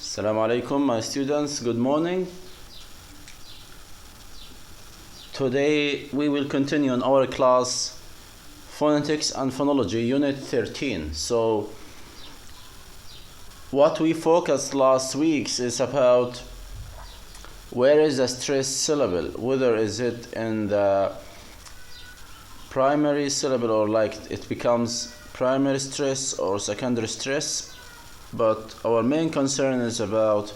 Assalamu alaikum, my students. Good morning. Today we will continue on our class Phonetics and Phonology, Unit 13. So what we focused last week is about where is the stress syllable, whether is it in the primary syllable or like it becomes primary stress or secondary stress. But our main concern is about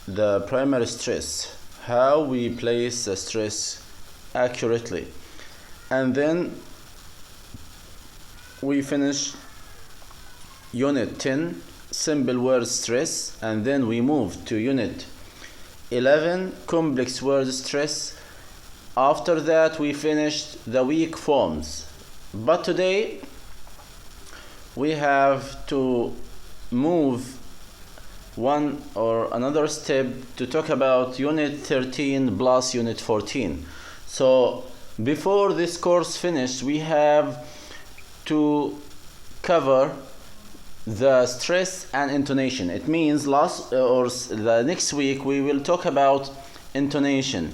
the primary stress, how we place the stress accurately. And then we finish Unit 10, simple word stress, and then we move to Unit 11, complex word stress. After that we finished the weak forms. But today we have to move one or another step to talk about Unit 13 plus Unit 14. So before this course finished, we have to cover the stress and intonation. It means the next week we will talk about intonation.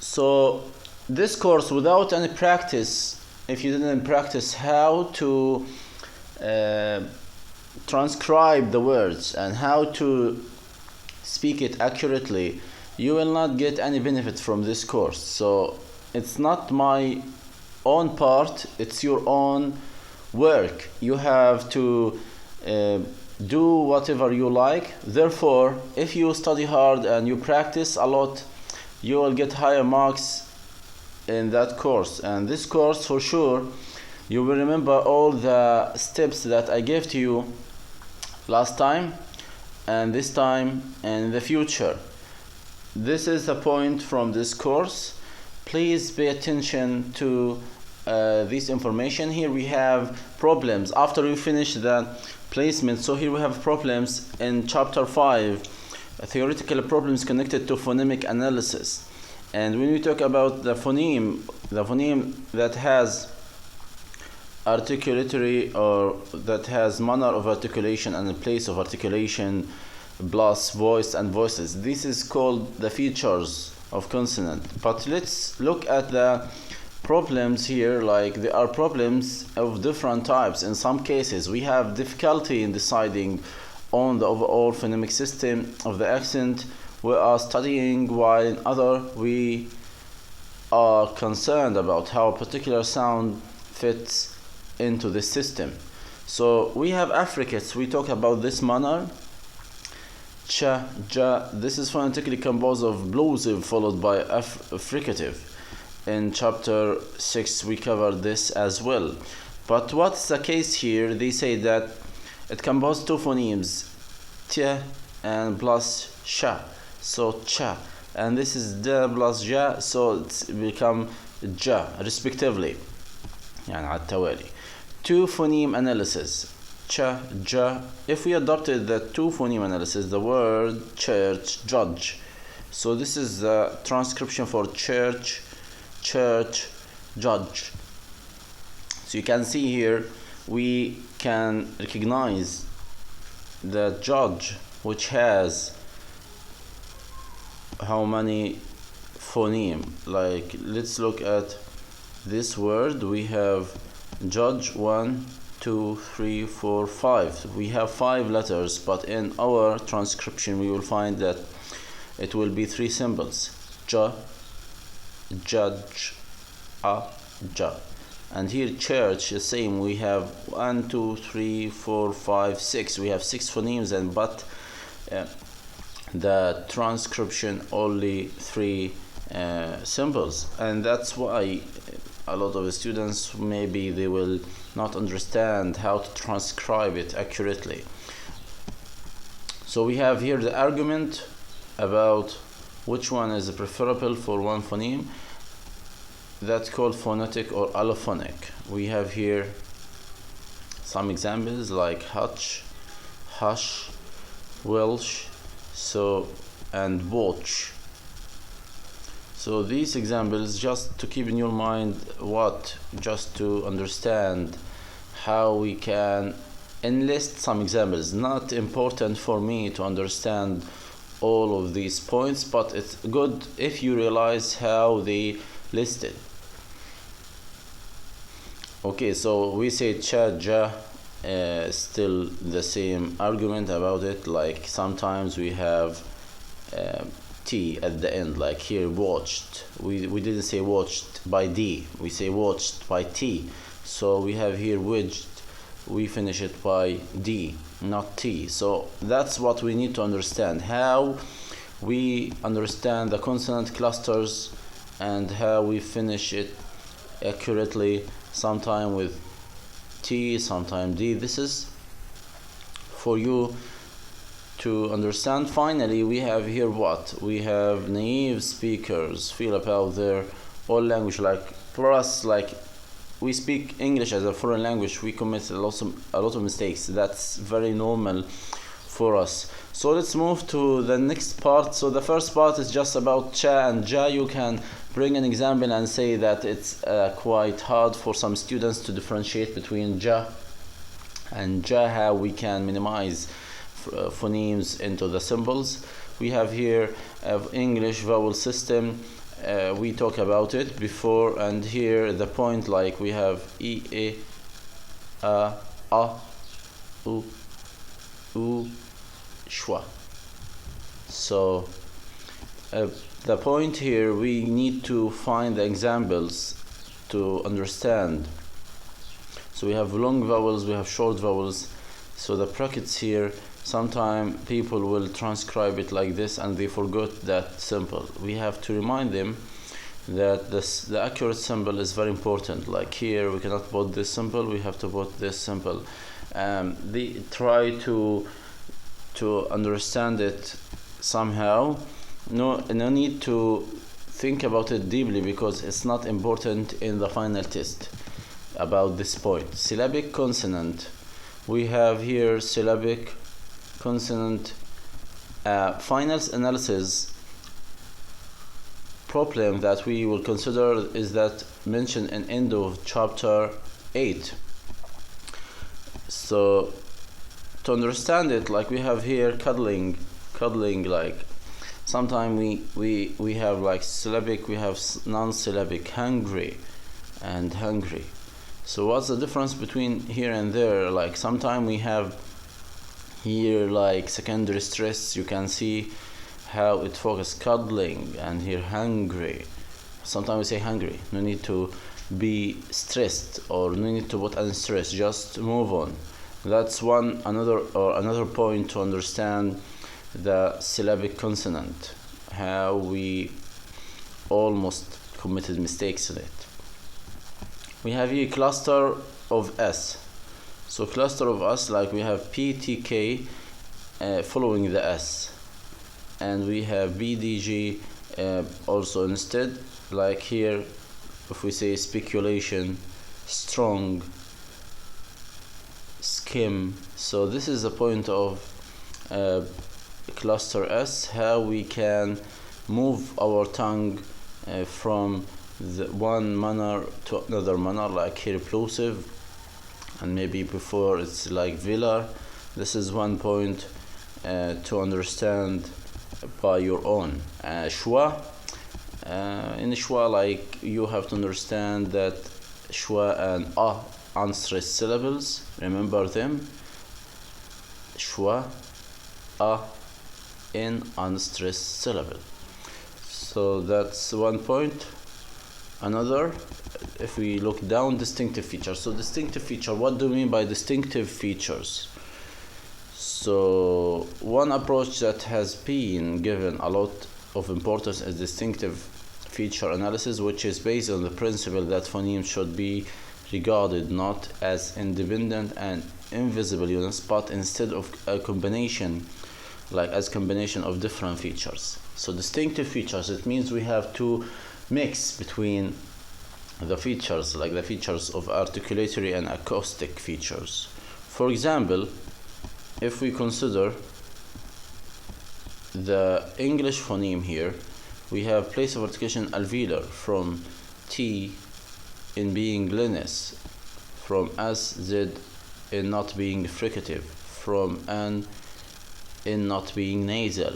So this course, without any practice, if you didn't practice how to transcribe the words and how to speak it accurately, you will not get any benefit from this course. So it's not my own part, it's your own work. You have to do whatever you like. Therefore, if you study hard and you practice a lot, you will get higher marks in that course. And this course, for sure, you will remember all the steps that I gave to you last time and this time and in the future. This is the point from this course. Please pay attention to this information. Here we have problems after we finish the placement. So here we have problems in chapter 5, theoretical problems connected to phonemic analysis. And when we talk about the phoneme that has articulatory or that has manner of articulation and a place of articulation plus voice and voices, this is called the features of consonant. But let's look at the problems here. Like, there are problems of different types. In some cases we have difficulty in deciding on the overall phonemic system of the accent we are studying, while in other we are concerned about how a particular sound fits into the system. So we have affricates. We talk about this manner. Ch, ja. This is phonetically composed of plosive followed by affricative. In chapter 6 we covered this as well. But what's the case here? They say that it composes two phonemes, t and plus sha. So cha, and this is da plus ja, so it's become ja respectively. يعني على التوالي. Two phoneme analysis, cha, ja. If we adopted the two phoneme analysis, the word church, judge. So this is the transcription for church, church, judge. So you can see here we can recognize the judge, which has how many phoneme. Like, let's look at this word. We have judge 1, 2, 3, 4, 5. We have 5 letters, but in our transcription we will find that it will be 3 symbols: ja, judge, a, ja. And here church is same. We have 1, 2, 3, 4, 5, 6. We have 6 phonemes, and but the transcription only 3 symbols. And that's why a lot of the students, maybe they will not understand how to transcribe it accurately. So we have here the argument about which one is preferable for one phoneme. That's called phonetic or allophonic. We have here some examples like hutch, hush, welsh, so, and watch. So these examples, just to keep in your mind, just to understand how we can enlist some examples. Not important for me to understand all of these points, but it's good if you realize how they listed. Okay, so we say cha, ja, still the same argument about it. Like sometimes we have T at the end, like here watched. We didn't say watched by D, we say watched by T. So we have here widged, we finish it by D, not T. So that's what we need to understand, how we understand the consonant clusters and how we finish it accurately, sometime with T, sometime D. This is for you to understand. Finally, we have here what? We have naive speakers feel about their own language. Like for us, like we speak English as a foreign language, we commit a lot of mistakes. That's very normal for us. So let's move to the next part. So the first part is just about cha and ja. You can bring an example and say that it's quite hard for some students to differentiate between ja and ja, how we can minimize phonemes into the symbols. We have here English vowel system. We talked about it before, and here the point, like we have e, a, u, schwa. So the point here, we need to find the examples to understand. So we have long vowels, we have short vowels. So the brackets here, sometimes people will transcribe it like this and they forgot that symbol. We have to remind them that the accurate symbol is very important. Like here, we cannot put this symbol, we have to put this symbol. They try to understand it somehow. No need to think about it deeply, because it's not important in the final test about this point. Syllabic consonant. We have here syllabic consonant. Final analysis problem that we will consider is that mentioned in end of chapter 8. So to understand it, like we have here cuddling, like sometimes we have like syllabic, we have non-syllabic, hungry and hungry. So what's the difference between here and there? Like sometimes we have here like secondary stress, you can see how it focuses cuddling, and here hungry. Sometimes we say hungry, no need to be stressed or no need to put any stress, just move on. That's another point to understand the syllabic consonant, how we almost committed mistakes in it. We have here cluster of S. So cluster of S, like we have PTK following the S, and we have BDG also instead, like here if we say speculation, strong, skim. So this is the point of cluster S, how we can move our tongue from the one manner to another manner, like here plosive, and maybe before it's like velar. This is one point to understand by your own. Schwa, in schwa, like you have to understand that schwa and a unstressed syllables, remember them. Schwa, a in unstressed syllable. So that's one point. Another, if we look down, distinctive features. So distinctive feature, what do we mean by distinctive features? So one approach that has been given a lot of importance is distinctive feature analysis, which is based on the principle that phonemes should be regarded not as independent and invisible units, but instead of a combination, like as combination of different features. So distinctive features, it means we have to mix between the features, like the features of articulatory and acoustic features. For example, if we consider the English phoneme here, we have place of articulation alveolar, from T in being linus, from S, Z in not being fricative, from an in not being nasal,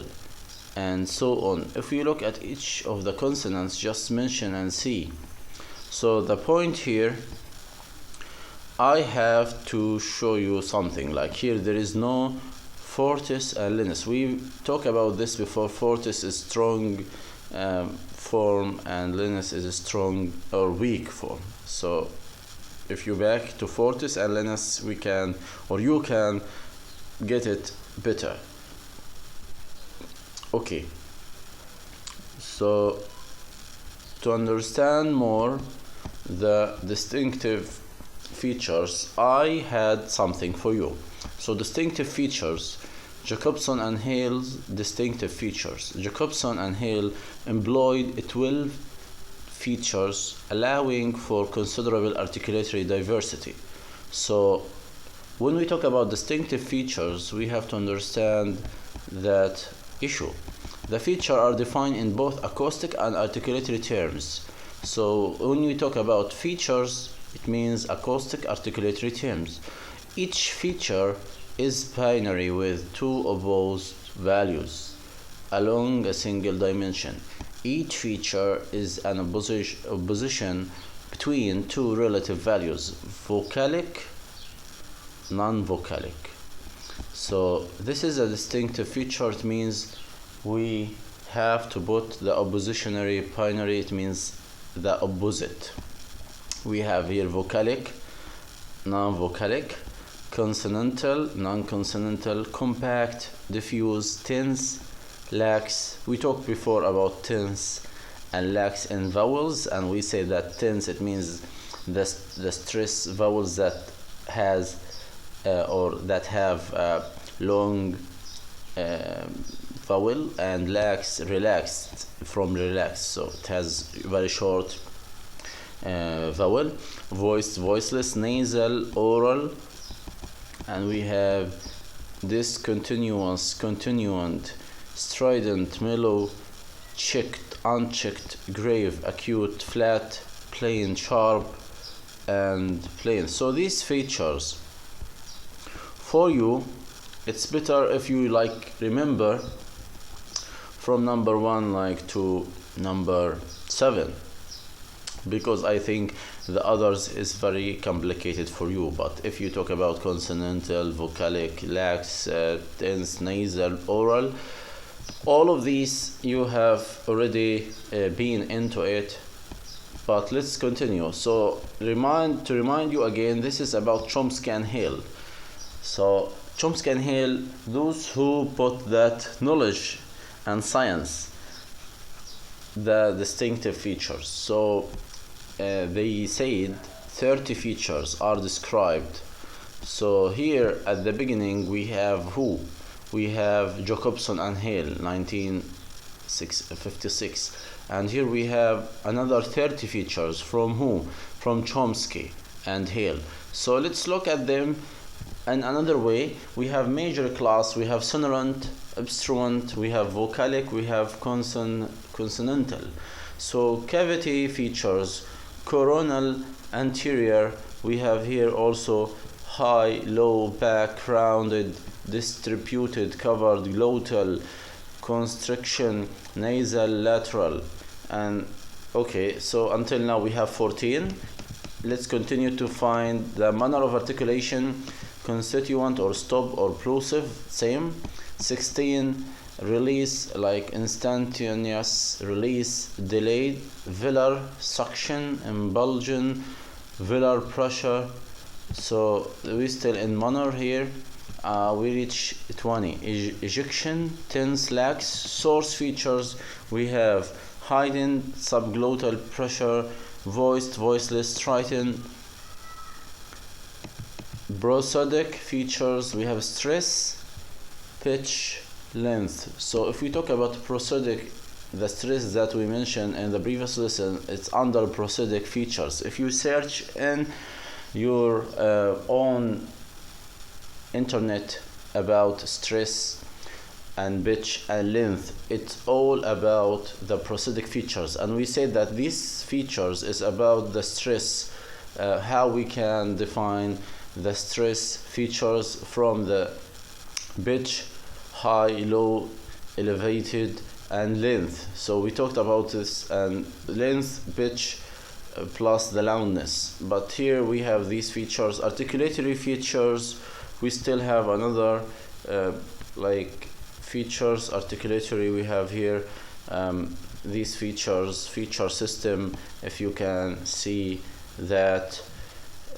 and so on. If we look at each of the consonants, just mention and see. So the point here, I have to show you something. Like here, there is no fortis and lenis. We talked about this before. Fortis is strong form and lenis is a strong or weak form. So if you back to fortis and lenis, we can, or you can get it better. Okay, so to understand more the distinctive features, I had something for you. So distinctive features, Jacobson and Hale's distinctive features. Jacobson and Hale employed 12 features allowing for considerable articulatory diversity. So when we talk about distinctive features, we have to understand that issue. The features are defined in both acoustic and articulatory terms. So when we talk about features, it means acoustic articulatory terms. Each feature is binary with two opposed values along a single dimension. Each feature is an opposition between two relative values, vocalic, non-vocalic. So this is a distinctive feature. It means we have to put the oppositionary binary. It means the opposite. We have here vocalic, non-vocalic, consonantal, non-consonantal, compact, diffuse, tense, lax. We talked before about tense and lax in vowels, and we say that tense, it means the stress vowels that has or that have long vowel, and lax, relaxed, from relaxed, so it has very short vowel. Voiced, voiceless, nasal, oral, and we have discontinuous, continuant, strident, mellow, checked, unchecked, grave, acute, flat, plain, sharp, and plain. So these features, for you, it's better if you like remember from number 1 like to number 7, because I think the others is very complicated for you. But if you talk about consonantal, vocalic, lax, tense, nasal, oral, all of these you have already been into it. But let's continue. So to remind you again, this is about Chomsky and Hale. So Chomsky and Hale, those who put that knowledge and science, the distinctive features. So they said 30 features are described. So here at the beginning we have who? We have Jacobson and Hale, 1956. And here we have another 30 features from who? From Chomsky and Hale. So let's look at them in another way. We have major class, we have sonorant, obstruent, we have vocalic, we have consonantal. So cavity features, coronal, anterior, we have here also high, low, back, rounded, distributed, covered, glottal, constriction, nasal, lateral. And okay, so until now we have 14. Let's continue to find the manner of articulation, constituent or stop or plosive, same. 16, release, like instantaneous, release, delayed, velar, suction, impulsion, velar pressure. So we still in manner here. We reach 20. Ejection, tense, lax. Source features, we have hidden, subglottal pressure, voiced, voiceless, strident. Prosodic features, we have stress, pitch, length. So if we talk about prosodic, the stress that we mentioned in the previous lesson, it's under prosodic features. If you search in your own internet about stress and pitch and length, it's all about the prosodic features. And we said that these features is about the stress, how we can define the stress features from the pitch, high, low, elevated, and length. So we talked about this, and length, pitch, plus the loudness. But here we have these features, articulatory features. We still have another like features, articulatory. We have here these features, feature system. If you can see that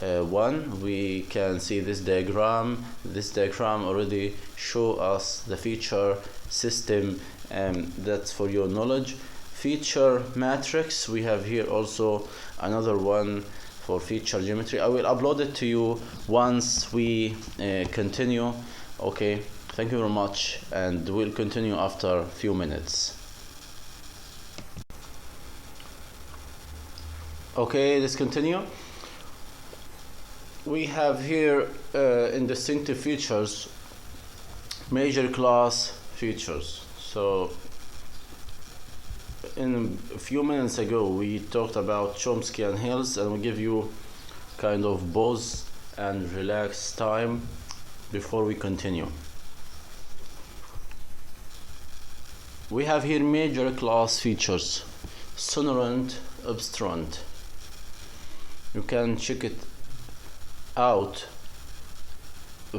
one, we can see this diagram. This diagram already show us the feature system, and that's for your knowledge. Feature matrix, we have here also another one for feature geometry. I will upload it to you once we continue. Okay, thank you very much, and we'll continue after a few minutes. Okay, let's continue. We have here in distinctive features, major class features. So in a few minutes ago we talked about Chomsky and Hills, and we give you kind of pause and relax time before we continue. We have here major class features, sonorant, obstruent. You can check it out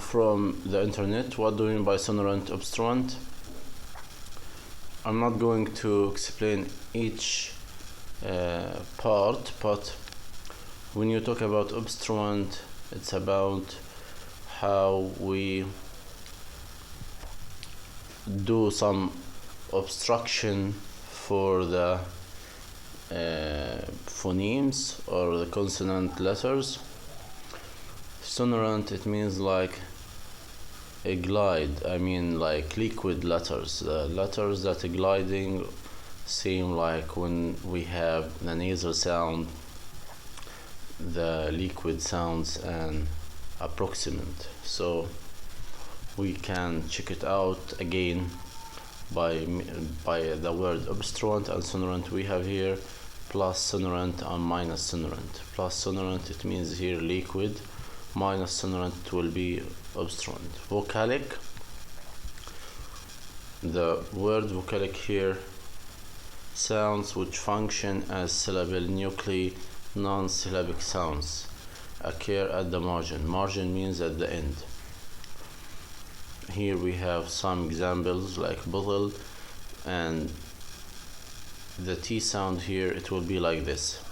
from the internet. What do you mean by sonorant, obstruent? I'm not going to explain each part, but when you talk about obstruent, it's about how we do some obstruction for the phonemes or the consonant letters. Sonorant, it means like a glide, I mean like liquid letters, letters that are gliding, seem like when we have the nasal sound, the liquid sounds and approximate. So we can check it out again by the word obstruent and sonorant. We have here plus sonorant and minus sonorant. Plus sonorant, it means here liquid, minus sonorant will be obstruent. Vocalic, the word vocalic here, sounds which function as syllable nuclei, non-syllabic sounds occur at the margin. Margin means at the end. Here we have some examples like bottle, and the T sound here, it will be like this: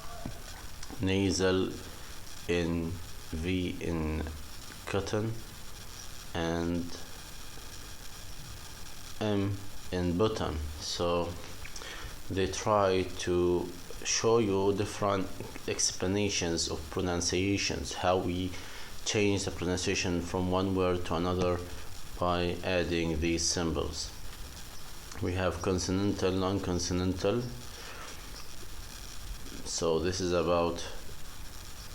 nasal in V in cotton, and M in bottom. So they try to show you different explanations of pronunciations, how we change the pronunciation from one word to another by adding these symbols. We have consonantal, non-consonantal. So this is about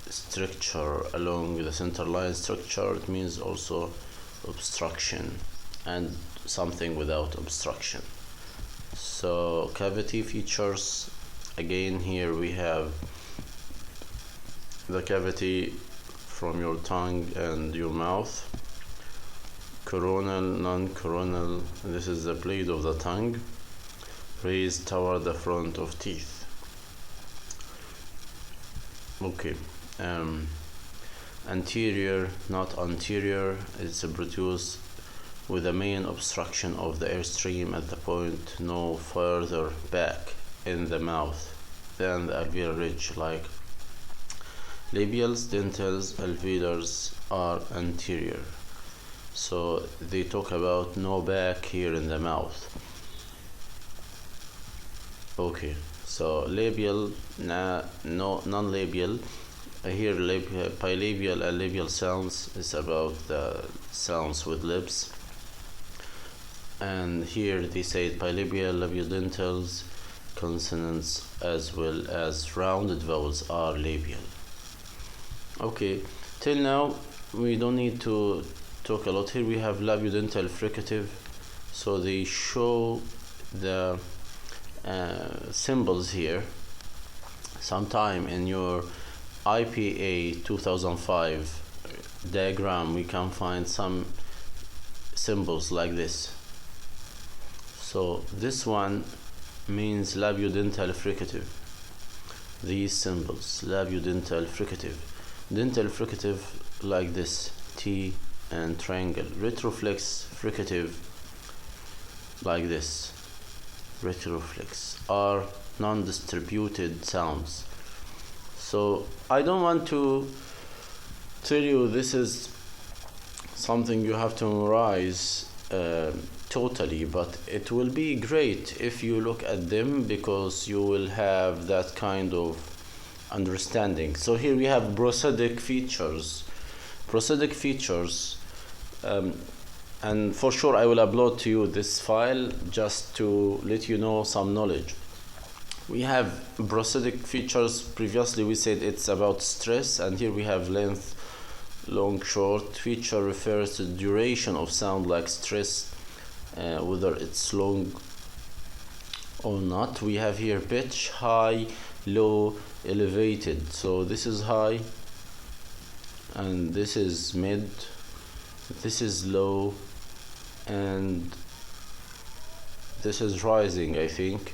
structure along the center line structure. It means also obstruction and something without obstruction. So cavity features, again here we have the cavity from your tongue and your mouth. Coronal, non-coronal, this is the blade of the tongue raised toward the front of teeth. Okay, anterior, not anterior, it's produced with the main obstruction of the airstream at the point no further back in the mouth than the alveolar ridge, like labials, dentals, alveolars are anterior. So they talk about no back here in the mouth. Okay, so labial, no, non-labial. Here bilabial and labial sounds is about the sounds with lips, and here they say bilabial, labiodentals, consonants as well as rounded vowels are labial. Okay, till now we don't need to talk a lot. Here we have labiodental fricative, so they show the symbols here. Sometime in your IPA 2005 diagram we can find some symbols like this. So this one means labiodental fricative. These symbols, labiodental fricative, dental fricative like this, T and triangle, retroflex fricative like this, retroflex, are non-distributed sounds. So I don't want to tell you this is something you have to memorize totally, but it will be great if you look at them, because you will have that kind of understanding. So here we have prosodic features. Prosodic features, and for sure I will upload to you this file just to let you know some knowledge. We have prosodic features. Previously we said it's about stress, and here we have length, long, short. Feature refers to the duration of sound like stress, whether it's long or not. We have here pitch, high, low, elevated. So this is high, and this is mid, this is low, and this is rising, I think,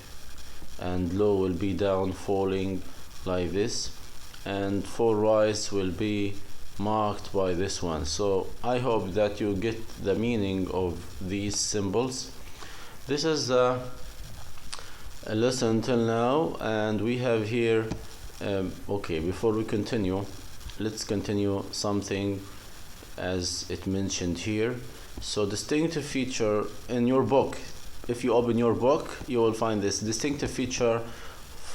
and low will be down, falling like this, and for rise will be marked by this one. So I hope that you get the meaning of these symbols. This is a lesson till now, and we have here okay, before we continue, let's continue something as it mentioned here. So distinctive feature in your book, if you open your book, you will find this distinctive feature.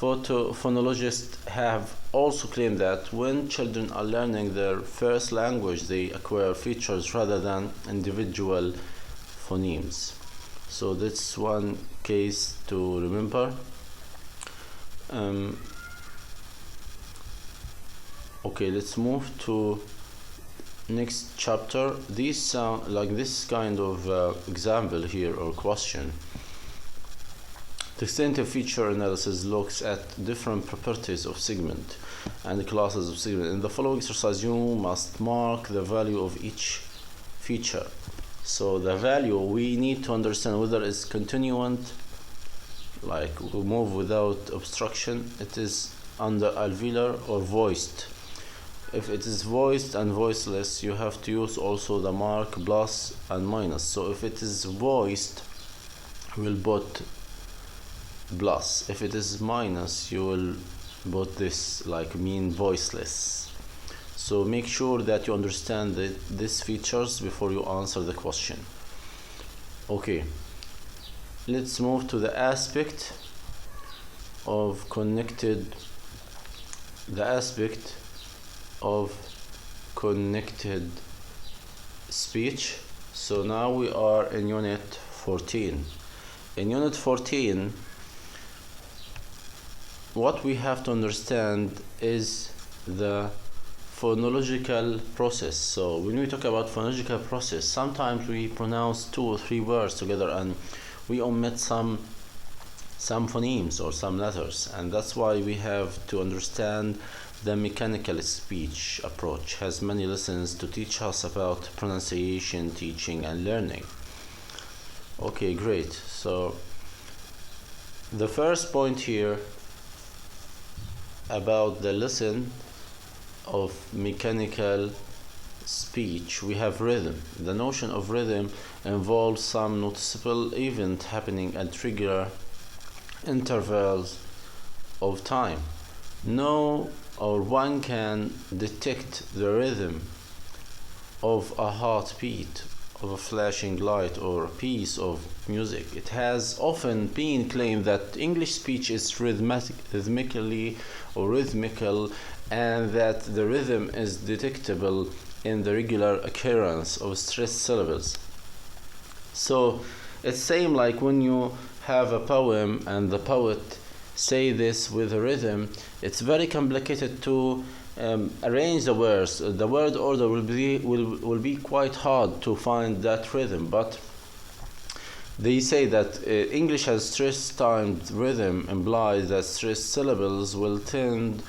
Phonologists have also claimed that when children are learning their first language, they acquire features rather than individual phonemes. So that's one case to remember. Okay, let's move to next chapter. These sound like this kind of example here or question. Distinctive feature analysis looks at different properties of segment and classes of segment. In the following exercise, you must mark the value of each feature. So the value, we need to understand whether it's continuant, like we move without obstruction, it is under alveolar, or voiced. If it is voiced and voiceless, you have to use also the mark plus and minus. So if it is voiced, we'll put plus. If it is minus, you will put this, like mean voiceless. So make sure that you understand these features before you answer the question. Okay, let's move to the aspect of connected speech. So now we are in unit 14. In unit 14, what we have to understand is the phonological process. So when we talk about phonological process, sometimes we pronounce 2 or 3 words together and we omit some phonemes or some letters, and that's why we have to understand the mechanical speech approach. Has many lessons to teach us about pronunciation, teaching, and learning. Okay, great. So the first point here about the lesson of mechanical speech, we have rhythm. The notion of rhythm involves some noticeable event happening at regular intervals of time. One can detect the rhythm of a heartbeat, of a flashing light, or a piece of music. It has often been claimed that English speech is rhythmical, and that the rhythm is detectable in the regular occurrence of stressed syllables. So it's same like when you have a poem and the poet say this with a rhythm. It's very complicated to arrange the words. The word order will be quite hard to find that rhythm, but they say that English has stress timed rhythm implies that stressed syllables will tend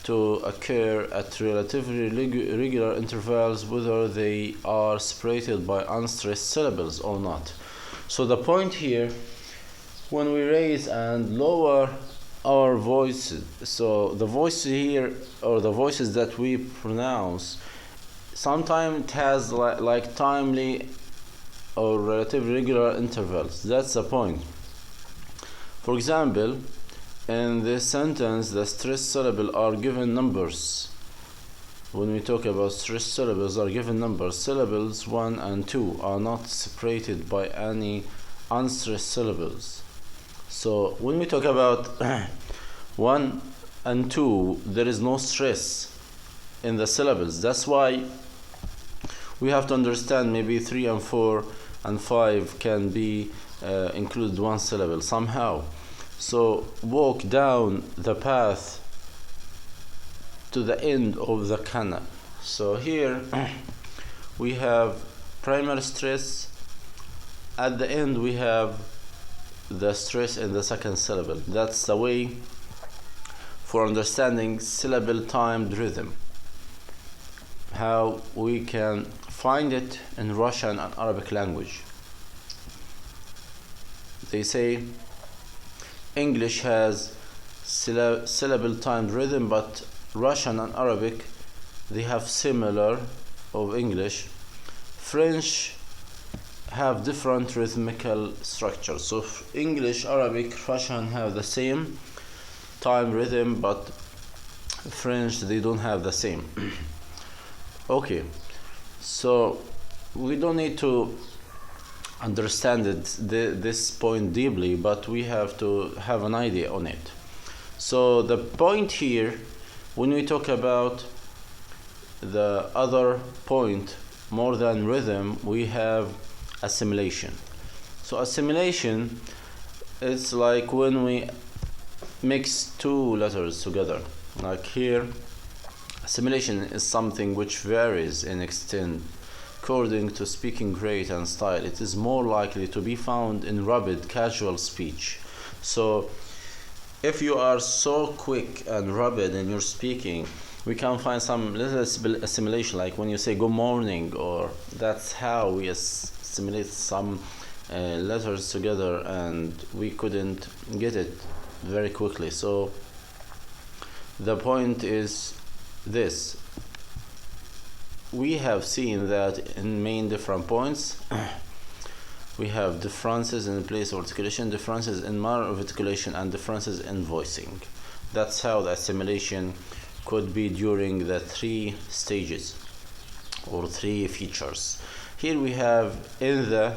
to occur at relatively regular intervals, whether they are separated by unstressed syllables or not. So the point here, when we raise and lower our voices, so the voice here, or the voices that we pronounce, sometimes it has like timely or relatively regular intervals. That's the point. For example, in this sentence, the stressed syllables are given numbers. When we talk about stressed syllables are given numbers, syllables 1 and 2 are not separated by any unstressed syllables. So when we talk about 1 and 2, there is no stress in the syllables. That's why we have to understand maybe 3 and 4 and 5 can be included one syllable somehow. So walk down the path to the end of the canal. So here we have primary stress. At the end we have the stress in the second syllable. That's the way for understanding syllable timed rhythm, how we can find it in Russian and Arabic language. They say English has syllable timed rhythm, but Russian and Arabic, they have similar of English. French have different rhythmical structures. So English, Arabic, Russian have the same time rhythm, but French, they don't have the same. Okay, so we don't need to understand this point deeply, but we have to have an idea on it. So the point here, when we talk about the other point more than rhythm, we have assimilation. So assimilation, it's like when we mix two letters together. Like here, assimilation is something which varies in extent according to speaking rate and style. It is more likely to be found in rapid casual speech. So if you are so quick and rapid in your speaking, we can find some little assimilation, like when you say good morning, or that's how we assimilate some letters together, and we couldn't get it very quickly. So the point is this: we have seen that in main different points we have differences in the place of articulation, differences in manner of articulation, and differences in voicing. That's how the assimilation could be during the three stages or three features. Here we have in the,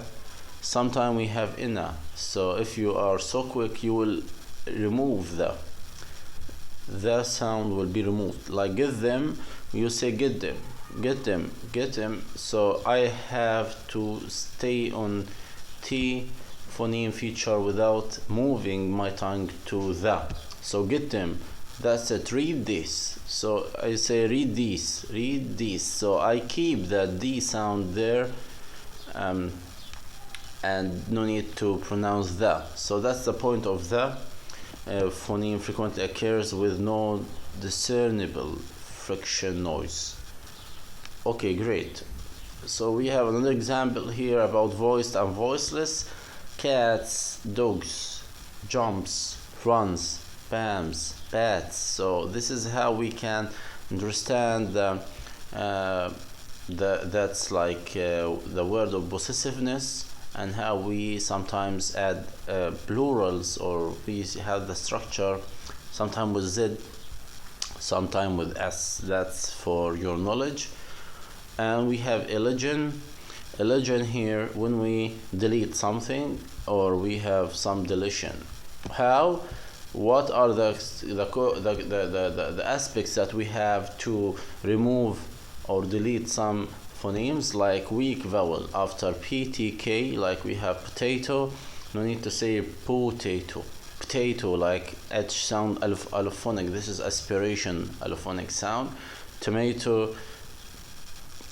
sometime we have inna. So if you are so quick, you will remove the sound will be removed. Like get them, you say get them, get them, get them. So I have to stay on T phoneme feature without moving my tongue to the. So get them, that's it. Read this. So I say read this, read this. So I keep that D sound there, and no need to pronounce the. So that's the point of the. Phoneme frequently occurs with no discernible friction noise. Okay, great. So we have another example here about voiced and voiceless. Cats, dogs, jumps, runs, bams, bats. So this is how we can understand that's like the word of possessiveness, and how we sometimes add plurals, or we have the structure sometimes with Z, sometimes with S. That's for your knowledge. And we have elision. Elision here when we delete something, or we have some deletion. How? What are the aspects that we have to remove or delete some phonemes? Like weak vowel after PTK, like we have potato, no need to say potato. Potato, like H sound allophonic, this is aspiration allophonic sound. Tomato,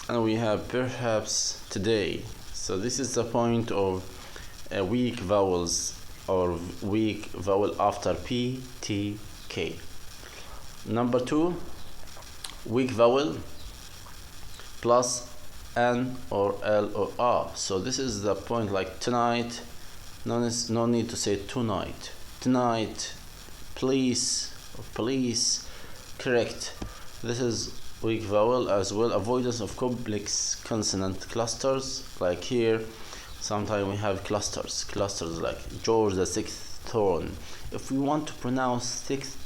and we have perhaps today. So this is the point of weak vowels, or weak vowel after P, T, K. Number 2, weak vowel plus N or L or R. So this is the point, like tonight, no need to say tonight. Tonight, please, or police, correct. This is weak vowel as well. Avoidance of complex consonant clusters, like here sometimes we have clusters like George the sixth throne. If we want to pronounce sixth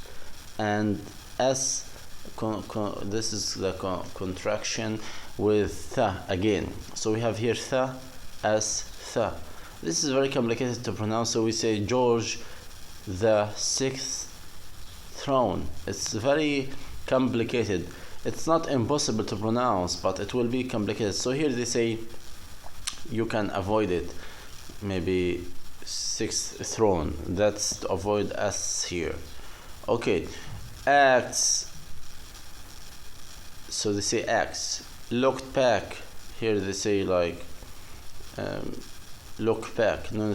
and S, this is the contraction with th again. So we have here th, S, th. This is very complicated to pronounce, so we say George the sixth throne. It's very complicated. It's not impossible to pronounce, but it will be complicated. So here they say you can avoid it, maybe sixth throne. That's to avoid S here. Okay, acts. So they say acts. Looked back. Here they say like look back. No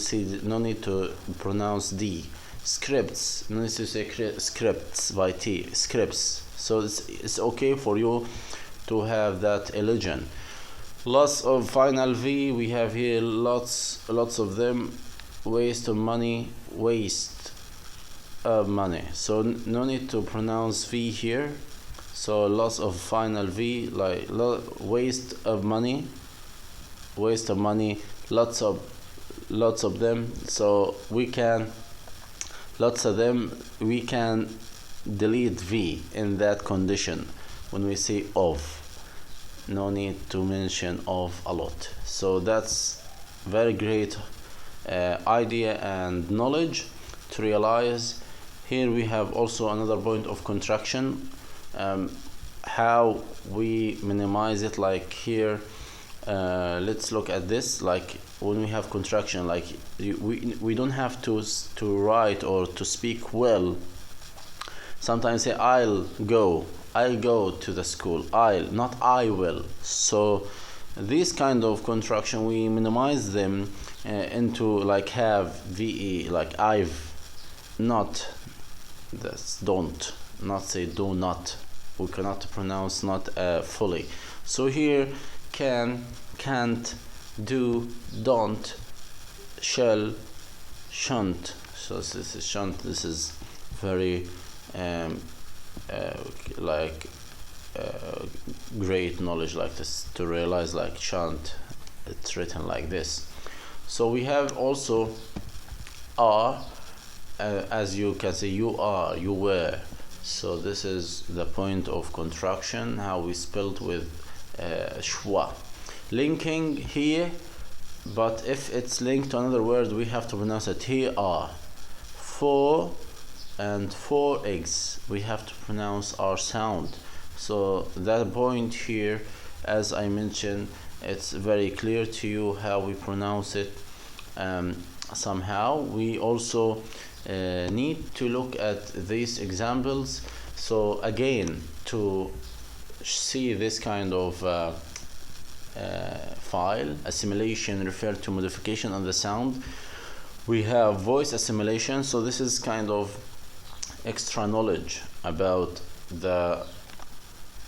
need to pronounce D. Scripts. No need to say scripts by T. Scripts. So it's okay for you to have that illusion. Lots of final V. We have here lots of them. Waste of money. Waste of money. So no need to pronounce V here. So lots of final V, like waste of money, lots of them. So we can delete V in that condition when we say of. No need to mention of a lot. So that's very great idea and knowledge to realize. Here we have also another point of contraction. How we minimize it, like here let's look at this. Like when we have contraction, like we don't have to write or to speak well. Sometimes say I'll go to the school. I'll, not I will. So these kind of contraction, we minimize them into like have ve, like I've, not, that's don't, not say do not. We cannot pronounce not fully. So here can, can't, do, don't, shall, shan't. So this is shan't. This is very great knowledge like this to realize, like shan't, it's written like this. So we have also are, as you can see, you are, you were. So this is the point of contraction, how we spelled with schwa. Linking here, but if it's linked to another word, we have to pronounce it here are. 4 and 4 eggs, we have to pronounce our sound. So that point here, as I mentioned, it's very clear to you how we pronounce it. Somehow we also need to look at these examples. So again, to see this kind of file, assimilation referred to modification of the sound. We have voice assimilation. So this is kind of extra knowledge about the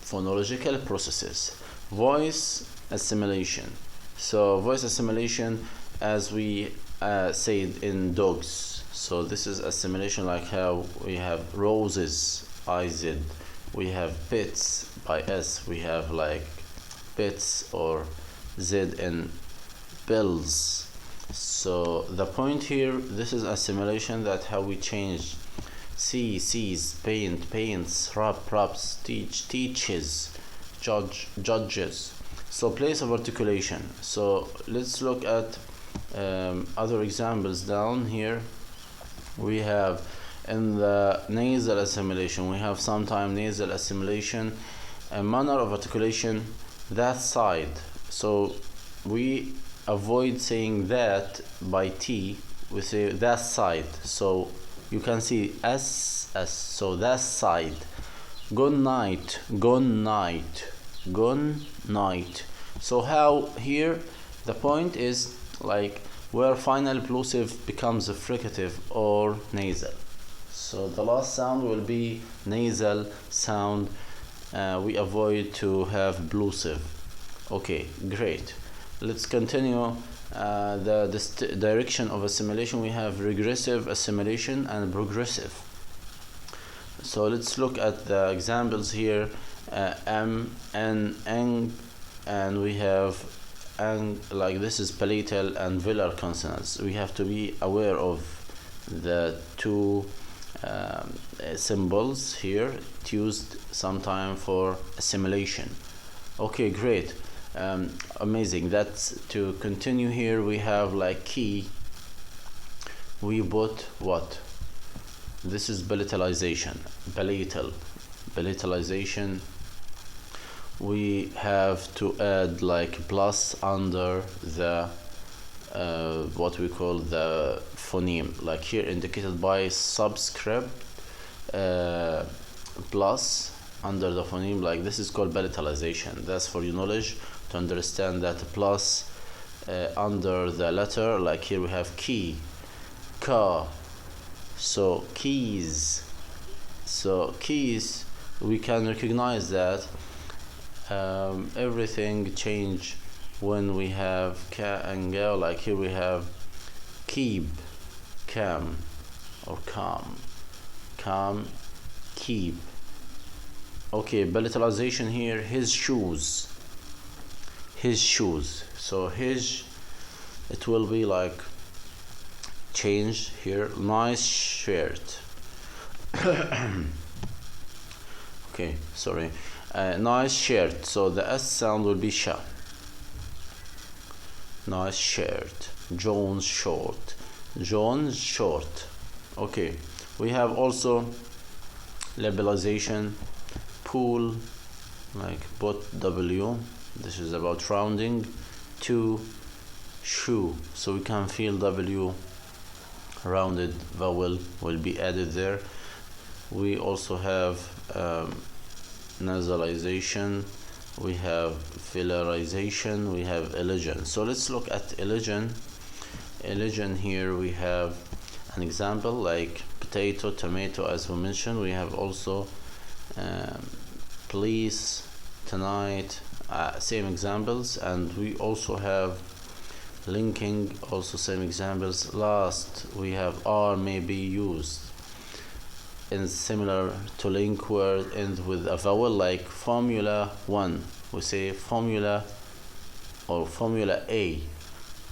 phonological processes. Voice assimilation. So voice assimilation, as we said in dogs. So this is assimilation, like how we have roses, IZ, we have bits by S, we have like bits or Z in bills. So the point here, this is assimilation, that how we change see, sees, paint, paints, rub, rubs, teach, teaches, judge, judges. So place of articulation. So let's look at other examples down here. We have in the nasal assimilation, we have sometimes nasal assimilation, a manner of articulation, that side. So we avoid saying that by T, we say that side. So you can see S, so that side. Good night, good night, good night. So how here the point is like where final plosive becomes a fricative or nasal. So the last sound will be nasal sound. We avoid to have plosive. Okay, great. Let's continue. The direction of assimilation, we have regressive assimilation and progressive. So let's look at the examples here. M, N, Eng, and we have Ang, like this is palatal and velar consonants. We have to be aware of the two symbols here. It's used sometime for assimilation. Okay, great. Amazing. That's to continue here. We have like key. We put what? This is palatalization. Palatalization. We have to add like plus under the what we call the phoneme, like here indicated by subscript plus under the phoneme, like this is called palatalization. That's for your knowledge to understand that plus under the letter, like here we have key, ka, so keys. So keys, we can recognize that everything change when we have ka and ga. Like here we have keep, cam, or calm, keep. Okay, palatalization here, his shoes. So his, it will be like change here. Nice shirt. Okay, sorry. Nice shirt. So the S sound will be sha. Nice shirt. John's short. Okay, we have also labelization. Pool, like put W. This is about rounding. To shoe. So we can feel W. Rounded vowel will be added there. We also have nasalization, we have filarization, we have elision. So let's look at elision. Here we have an example like potato, tomato, as we mentioned. We have also police, tonight, same examples, and we also have linking, also same examples. Last, we have R may be used in similar to link word ends with a vowel, like Formula 1. We say Formula or Formula A.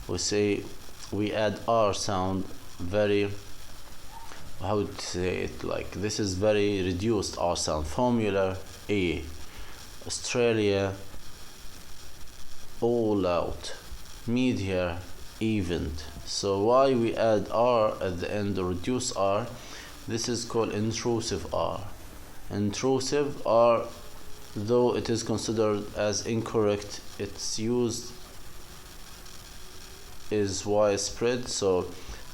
We say we add R sound, very, how to say it, like this is very reduced R sound. Formula A. Australia, all out. Media, event. So why we add R at the end or reduce R? This is called intrusive R. Intrusive R, though it is considered as incorrect, its use is widespread. So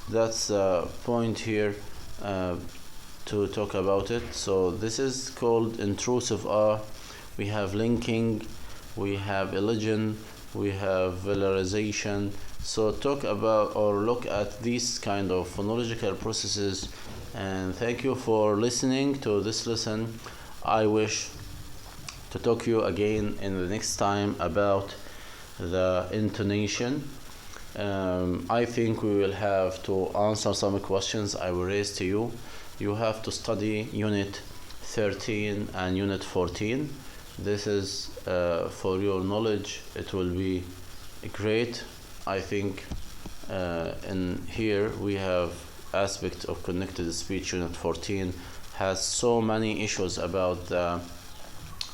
that's the point here to talk about it. So this is called intrusive R. We have linking, we have elision, we have velarization. So talk about or look at these kind of phonological processes. And thank you for listening to this lesson. I wish to talk to you again in the next time about the intonation. I think we will have to answer some questions I will raise to you. You have to study unit 13 and unit 14. This is for your knowledge. It will be great. I think in here we have aspect of connected speech. Unit 14 has so many issues about the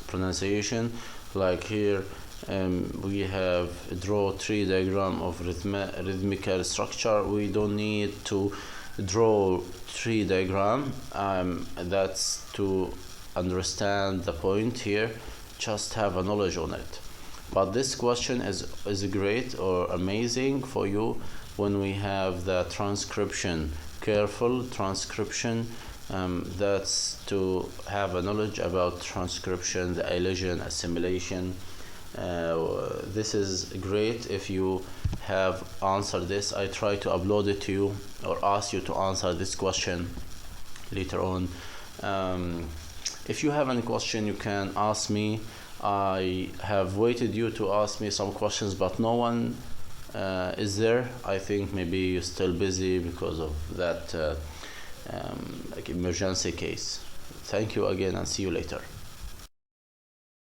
pronunciation. Like here we have draw tree diagram of rhythmical structure. We don't need to draw tree diagram. That's to understand the point here. Just have a knowledge on it. But this question is great or amazing for you when we have the transcription, careful transcription. That's to have a knowledge about transcription, the elision, assimilation. This is great if you have answered this. I try to upload it to you or ask you to answer this question later on. If you have any question, you can ask me. I have waited you to ask me some questions, but no one is there. I think maybe you're still busy because of that like emergency case. Thank you again and see you later.